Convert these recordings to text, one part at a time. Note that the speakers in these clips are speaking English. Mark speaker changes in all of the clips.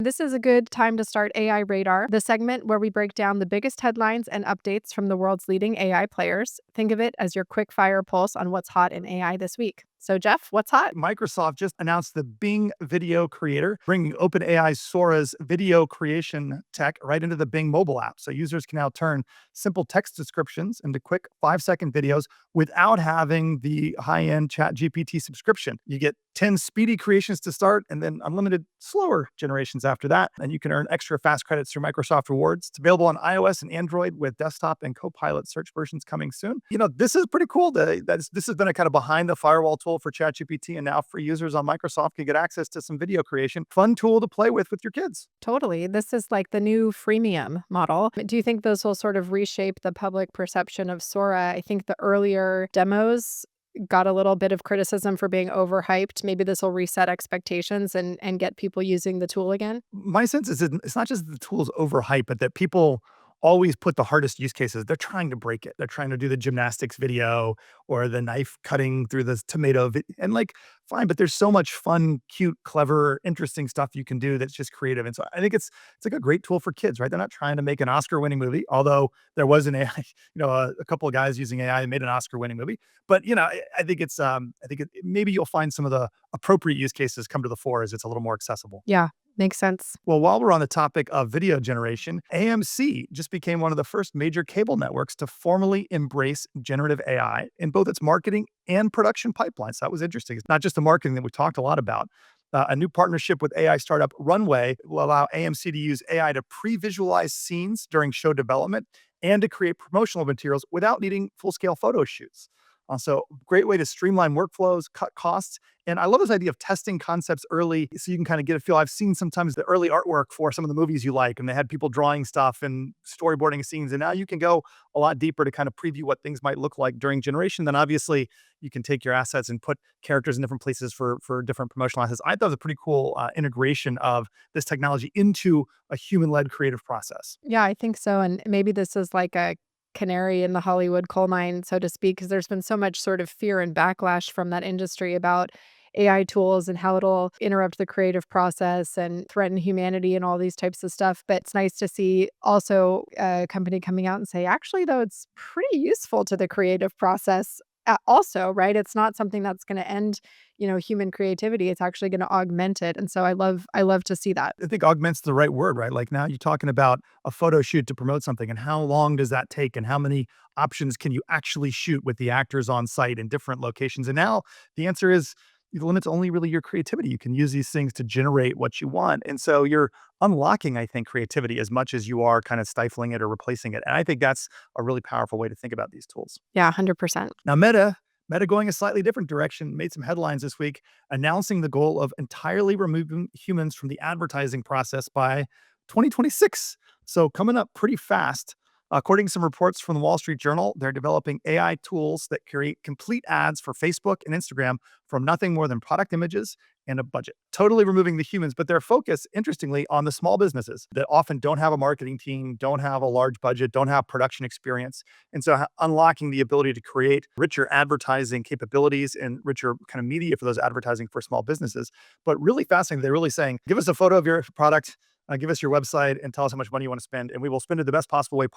Speaker 1: This is a good time to start AI Radar, the segment where we break down the biggest headlines and updates from the world's leading AI players. Think of it as your quick fire pulse on what's hot in AI this week. So, Jeff, what's hot?
Speaker 2: Microsoft just announced the Bing Video Creator, bringing OpenAI's Sora's video creation tech right into the Bing mobile app. So users can now turn simple text descriptions into quick 5-second videos without having the high-end ChatGPT subscription. You get 10 speedy creations to start and then unlimited slower generations after that. And you can earn extra fast credits through Microsoft Rewards. It's available on iOS and Android with desktop and Copilot search versions coming soon. This is pretty cool. This has been a kind of behind the firewall tool for ChatGPT, and now free users on Microsoft can get access to some video creation. Fun tool to play with your kids.
Speaker 1: Totally. This is like the new freemium model. Do you think those will sort of reshape the public perception of Sora? I think the earlier demos got a little bit of criticism for being overhyped. Maybe this will reset expectations and get people using the tool again.
Speaker 2: My sense is it's not just that the tool's overhyped, but that people always put the hardest use cases. They're trying to break it. They're trying to do the gymnastics video or the knife cutting through the tomato. And fine, but there's so much fun, cute, clever, interesting stuff you can do that's just creative. And so I think it's like a great tool for kids, right? They're not trying to make an Oscar-winning movie, although there was an AI, a couple of guys using AI and made an Oscar-winning movie. But I think maybe you'll find some of the appropriate use cases come to the fore as it's a little more accessible.
Speaker 1: Yeah, makes sense.
Speaker 2: Well, while we're on the topic of video generation, AMC just became one of the first major cable networks to formally embrace generative AI in both its marketing and production pipelines. That was interesting. It's not just the marketing that we talked a lot about. A new partnership with AI startup Runway will allow AMC to use AI to pre-visualize scenes during show development and to create promotional materials without needing full-scale photo shoots. So great way to streamline workflows, cut costs. And I love this idea of testing concepts early so you can kind of get a feel. I've seen sometimes the early artwork for some of the movies you like, and they had people drawing stuff and storyboarding scenes. And now you can go a lot deeper to kind of preview what things might look like during generation. Then obviously you can take your assets and put characters in different places for different promotional assets. I thought it was a pretty cool integration of this technology into a human-led creative process.
Speaker 1: Yeah, I think so. And maybe this is like a canary in the Hollywood coal mine, so to speak, because there's been so much sort of fear and backlash from that industry about AI tools and how it'll interrupt the creative process and threaten humanity and all these types of stuff. But it's nice to see also a company coming out and say, actually, though, it's pretty useful to the creative process. Also, right? It's not something that's going to end, human creativity. It's actually going to augment it. And so I love to see that.
Speaker 2: I think augment's the right word, right? Like now you're talking about a photo shoot to promote something and how long does that take and how many options can you actually shoot with the actors on site in different locations? And now the answer is the limit's only really your creativity. You can use these things to generate what you want. And so you're unlocking, I think, creativity as much as you are kind of stifling it or replacing it. And I think that's a really powerful way to think about these tools.
Speaker 1: Yeah, 100%.
Speaker 2: Now, Meta going a slightly different direction, made some headlines this week, announcing the goal of entirely removing humans from the advertising process by 2026. So coming up pretty fast. According to some reports from the Wall Street Journal, they're developing AI tools that create complete ads for Facebook and Instagram from nothing more than product images and a budget, totally removing the humans. But their focus, interestingly, on the small businesses that often don't have a marketing team, don't have a large budget, don't have production experience. And so unlocking the ability to create richer advertising capabilities and richer kind of media for those advertising for small businesses. But really fascinating, they're really saying, give us a photo of your product, give us your website and tell us how much money you want to spend, and we will spend it the best possible way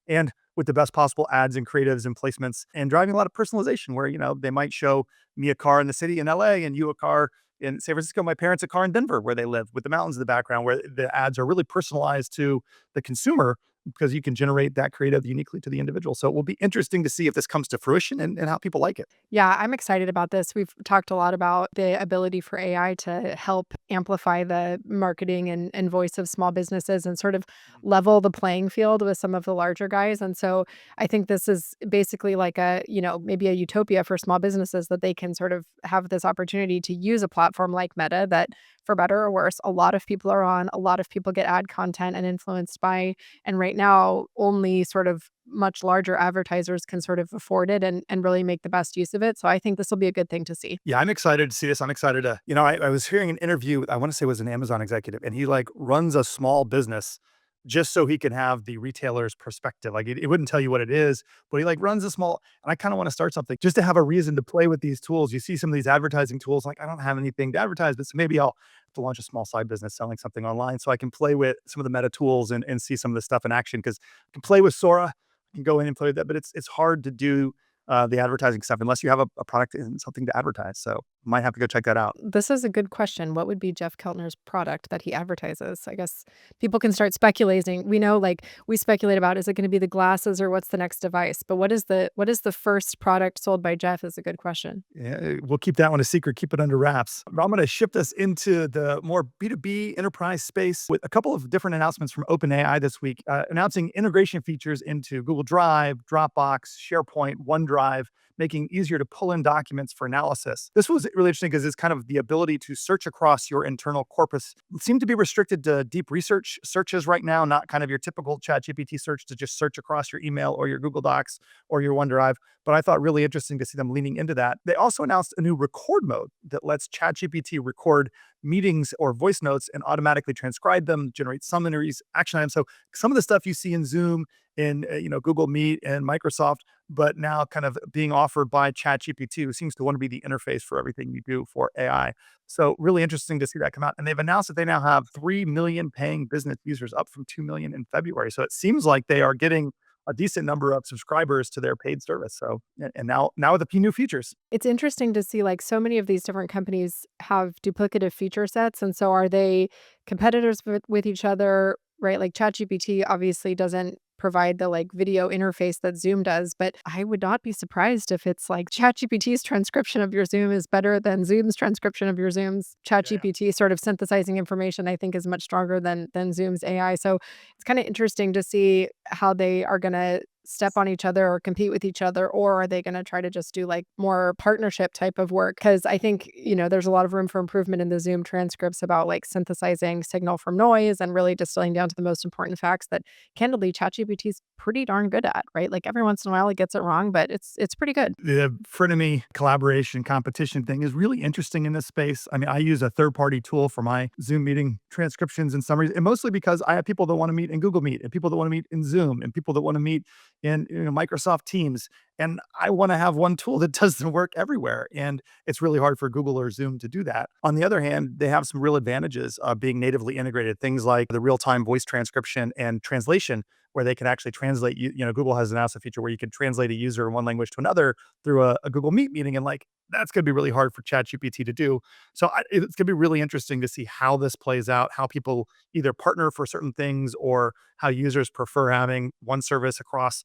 Speaker 2: and with the best possible ads and creatives and placements and driving a lot of personalization where, they might show me a car in the city in LA and you a car in San Francisco, my parents a car in Denver where they live with the mountains in the background, where the ads are really personalized to the consumer because you can generate that creative uniquely to the individual. So it will be interesting to see if this comes to fruition and how people like it.
Speaker 1: Yeah, I'm excited about this. We've talked a lot about the ability for AI to help amplify the marketing and voice of small businesses and sort of level the playing field with some of the larger guys. And so I think this is basically like maybe a utopia for small businesses that they can sort of have this opportunity to use a platform like Meta that, for better or worse, a lot of people are on, a lot of people get ad content and influenced by, and right now only sort of much larger advertisers can sort of afford it and really make the best use of it. So I think this will be a good thing to see.
Speaker 2: Yeah, I'm excited to see this. I'm excited to, I was hearing an interview, I want to say it was an Amazon executive, and he runs a small business just so he can have the retailer's perspective. Like it wouldn't tell you what it is, but he like runs a small, and I kind of want to start something just to have a reason to play with these tools. You see some of these advertising tools, like I don't have anything to advertise, but so maybe I'll have to launch a small side business selling something online so I can play with some of the meta tools and see some of the stuff in action because I can play with Sora, I can go in and play with that, but it's hard to do the advertising stuff unless you have a product and something to advertise. So might have to go check that out.
Speaker 1: This is a good question. What would be Jeff Keltner's product that he advertises? I guess people can start speculating. We know, like, we speculate about, is it gonna be the glasses or what's the next device? But what is the first product sold by Jeff is a good question.
Speaker 2: Yeah, we'll keep that one a secret, keep it under wraps. I'm going to shift us into the more B2B enterprise space with a couple of different announcements from OpenAI this week, announcing integration features into Google Drive, Dropbox, SharePoint, OneDrive, making it easier to pull in documents for analysis. This was really interesting because it's kind of the ability to search across your internal corpus. It seemed to be restricted to deep research searches right now, not kind of your typical ChatGPT search to just search across your email or your Google Docs or your OneDrive. But I thought really interesting to see them leaning into that. They also announced a new record mode that lets ChatGPT record meetings or voice notes and automatically transcribe them, generate summaries, action items. So some of the stuff you see in Zoom, in Google Meet and Microsoft, but now kind of being offered by ChatGPT, who seems to want to be the interface for everything you do for AI. So really interesting to see that come out. And they've announced that they now have 3 million paying business users, up from 2 million in February. So it seems like they are getting a decent number of subscribers to their paid service. So, and now with a few new features.
Speaker 1: It's interesting to see, like, so many of these different companies have duplicative feature sets, and so are they competitors with each other, right? Like, ChatGPT obviously doesn't provide the, like, video interface that Zoom does, but I would not be surprised if it's like ChatGPT's transcription of your Zoom is better than Zoom's transcription of your Zoom's.
Speaker 2: Yeah,
Speaker 1: ChatGPT sort of synthesizing information, I think, is much stronger than Zoom's AI, so it's kinda interesting to see how they are gonna step on each other or compete with each other, or are they gonna try to just do, like, more partnership type of work? Because I think, there's a lot of room for improvement in the Zoom transcripts about, like, synthesizing signal from noise and really distilling down to the most important facts that, candidly, ChatGPT's pretty darn good at, right? Like, every once in a while, it gets it wrong, but it's pretty good.
Speaker 2: the frenemy collaboration competition thing is really interesting in this space. I mean, I use a third-party tool for my Zoom meeting transcriptions and summaries, and mostly because I have people that want to meet in Google Meet and people that want to meet in Zoom and people that want to meet in Microsoft Teams. And I want to have one tool that does the work everywhere. And it's really hard for Google or Zoom to do that. On the other hand, they have some real advantages of being natively integrated. Things like the real-time voice transcription and translation, where they can actually translate. Google has announced a feature where you can translate a user in one language to another through a Google Meet meeting, and like that's going to be really hard for ChatGPT to do. So it's going to be really interesting to see how this plays out, how people either partner for certain things or how users prefer having one service across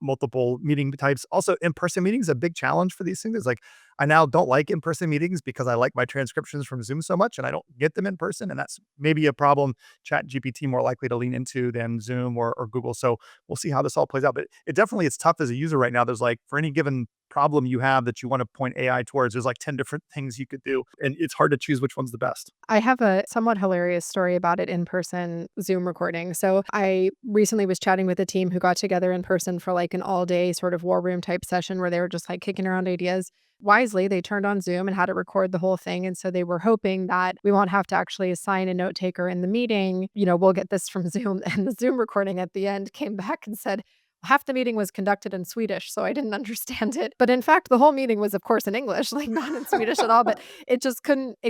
Speaker 2: multiple meeting types. Also, in-person meetings, a big challenge for these things is like I now don't like in-person meetings because I like my transcriptions from Zoom so much and I don't get them in person. And that's maybe a problem Chat GPT more likely to lean into than Zoom or Google. So we'll see how this all plays out. But it definitely it's tough as a user right now. There's like for any given problem you have that you want to point AI towards, there's like 10 different things you could do. And it's hard to choose which one's the best.
Speaker 1: I have a somewhat hilarious story about it in-person Zoom recording. So, I recently was chatting with a team who got together in person for, like, an all-day sort of war room type session where they were just, like, kicking around ideas. Wisely, they turned on Zoom and had it record the whole thing, and so they were hoping that we won't have to actually assign a note taker in the meeting, we'll get this from Zoom, and the Zoom recording at the end came back and said, half the meeting was conducted in Swedish, so I didn't understand it. But in fact, the whole meeting was, of course, in English, like, not in Swedish at all, but it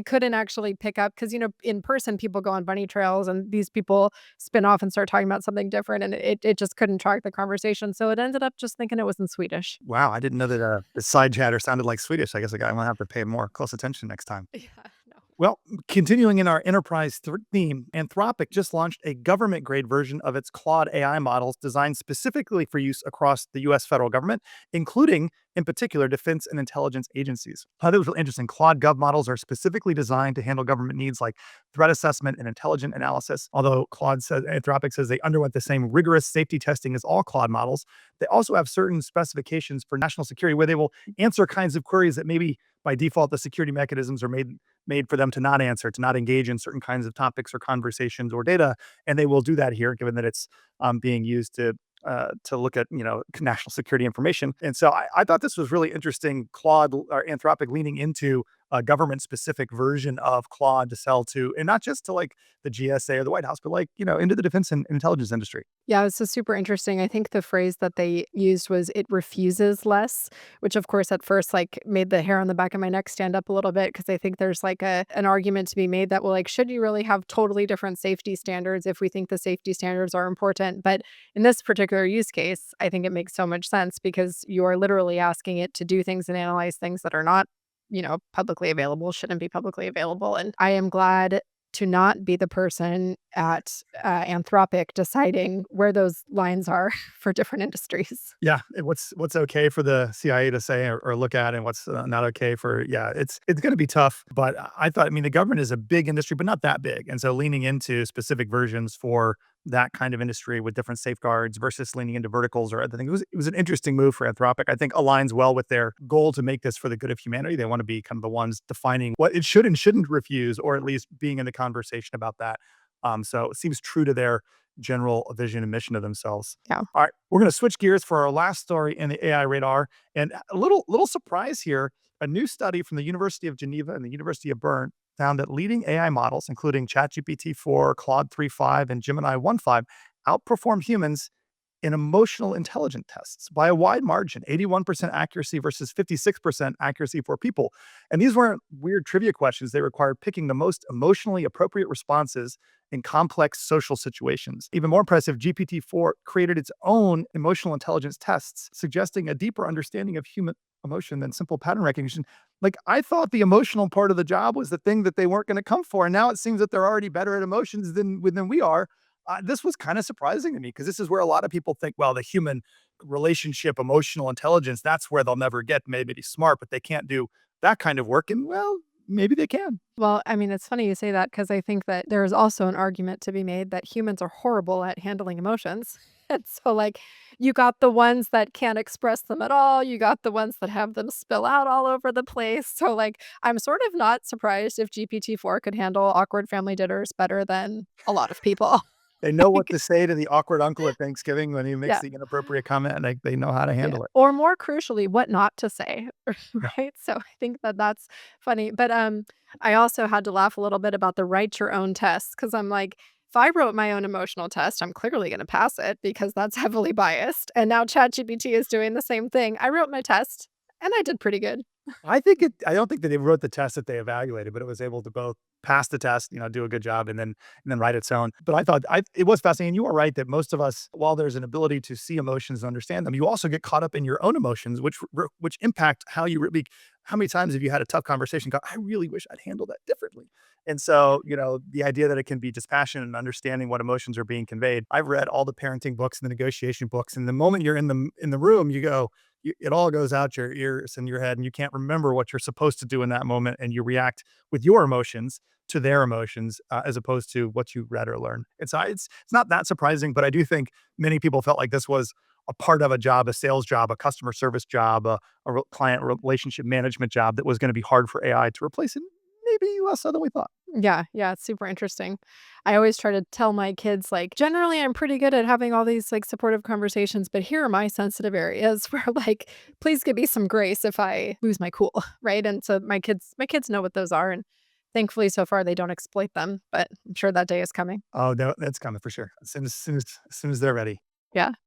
Speaker 1: couldn't actually pick up because in person, people go on bunny trails, and these people spin off and start talking about something different, and it just couldn't track the conversation, so it ended up just thinking it was in Swedish.
Speaker 2: Wow, I didn't know that the side chatter sounded like Swedish. I guess I'm gonna have to pay more close attention next time.
Speaker 1: Yeah, no.
Speaker 2: Well, continuing in our enterprise theme, Anthropic just launched a government grade version of its Claude AI models designed specifically for use across the US federal government, including, in particular, defense and intelligence agencies. I thought it was really interesting. ClaudeGov models are specifically designed to handle government needs like threat assessment and intelligent analysis. Although Anthropic says they underwent the same rigorous safety testing as all Claude models, they also have certain specifications for national security where they will answer kinds of queries that maybe by default the security mechanisms are made for them to not answer, to not engage in certain kinds of topics or conversations or data. And they will do that here, given that it's being used to look at national security information. And so I thought this was really interesting. Claude or Anthropic leaning into a government specific version of Claude to sell to, and not just to like the GSA or the White House, but like, into the defense and intelligence industry.
Speaker 1: Yeah, it's so super interesting. I think the phrase that they used was "it refuses less," which of course at first like made the hair on the back of my neck stand up a little bit because I think there's like an argument to be made that well, like, should you really have totally different safety standards if we think the safety standards are important? But in this particular use case, I think it makes so much sense because you are literally asking it to do things and analyze things that are not, publicly available, shouldn't be publicly available. And I am glad to not be the person at Anthropic deciding where those lines are for different industries.
Speaker 2: Yeah, and what's okay for the CIA to say or look at, and what's not okay for, yeah, it's going to be tough. But I thought, I mean, the government is a big industry, but not that big, and so leaning into specific versions for that kind of industry with different safeguards versus leaning into verticals or other things, it was an interesting move for Anthropic. I think aligns well with their goal to make this for the good of humanity. They want to be kind of the ones defining what it should and shouldn't refuse, or at least being in the conversation about that. So it seems true to their general vision and mission of themselves.
Speaker 1: Yeah.
Speaker 2: All right, we're going to switch gears for our last story in the AI radar, and a little surprise here. A new study from the University of Geneva and the University of Bern found that leading AI models, including ChatGPT 4, Claude 3.5, and Gemini 1.5, outperform humans in emotional intelligence tests by a wide margin, 81% accuracy versus 56% accuracy for people. And these weren't weird trivia questions. They required picking the most emotionally appropriate responses in complex social situations. Even more impressive, GPT-4 created its own emotional intelligence tests, suggesting a deeper understanding of human emotion than simple pattern recognition. Like, I thought the emotional part of the job was the thing that they weren't going to come for. And now it seems that they're already better at emotions than we are. This was kind of surprising to me because this is where a lot of people think, well, the human relationship, emotional intelligence, that's where they'll never get maybe smart, but they can't do that kind of work. And well, maybe they can.
Speaker 1: Well, I mean, it's funny you say that because I think that there is also an argument to be made that humans are horrible at handling emotions. And so, like, you got the ones that can't express them at all. You got the ones that have them spill out all over the place. So, like, I'm sort of not surprised if GPT-4 could handle awkward family dinners better than a lot of people.
Speaker 2: They know what
Speaker 1: Like,
Speaker 2: to say to the awkward uncle at Thanksgiving when he makes
Speaker 1: yeah.
Speaker 2: the inappropriate comment, and they know how to
Speaker 1: Yeah,
Speaker 2: handle it.
Speaker 1: or more crucially, what not to say,
Speaker 2: Yeah.
Speaker 1: right? So I think that that's funny, but, I also had to laugh a little bit about the write your own test because 'cause I'm like, if I wrote my own emotional test, I'm clearly gonna pass it because that's heavily biased, and now ChatGPT is doing the same thing. I wrote my test, and I did pretty good.
Speaker 2: I don't think that they wrote the test that they evaluated, but it was able to both pass the test, do a good job, and then write its own. But I thought it was fascinating. You are right that most of us, while there's an ability to see emotions and understand them, you also get caught up in your own emotions, which impact how you really. How many times have you had a tough conversation? Go, I really wish I'd handled that differently. And so, the idea that it can be dispassionate and understanding what emotions are being conveyed. I've read all the parenting books and the negotiation books, and the moment you're in the room, you go, it all goes out your ears and your head, and you can't remember what you're supposed to do in that moment, and you react with your emotions to their emotions, as opposed to what you read or learned. It's not that surprising, but I do think many people felt like this was a part of a job, a sales job, a customer service job, client relationship management job that was going to be hard for AI to replace, and maybe less so than we thought.
Speaker 1: Yeah, yeah, it's super interesting. I always try to tell my kids, like, generally, I'm pretty good at having all these like supportive conversations, but here are my sensitive areas where like, please give me some grace if I lose my cool, right? And so my kids know what those are, and thankfully so far they don't exploit them, but I'm sure that day is coming.
Speaker 2: Oh, no, that's coming for sure. As soon as they're ready.
Speaker 1: Yeah.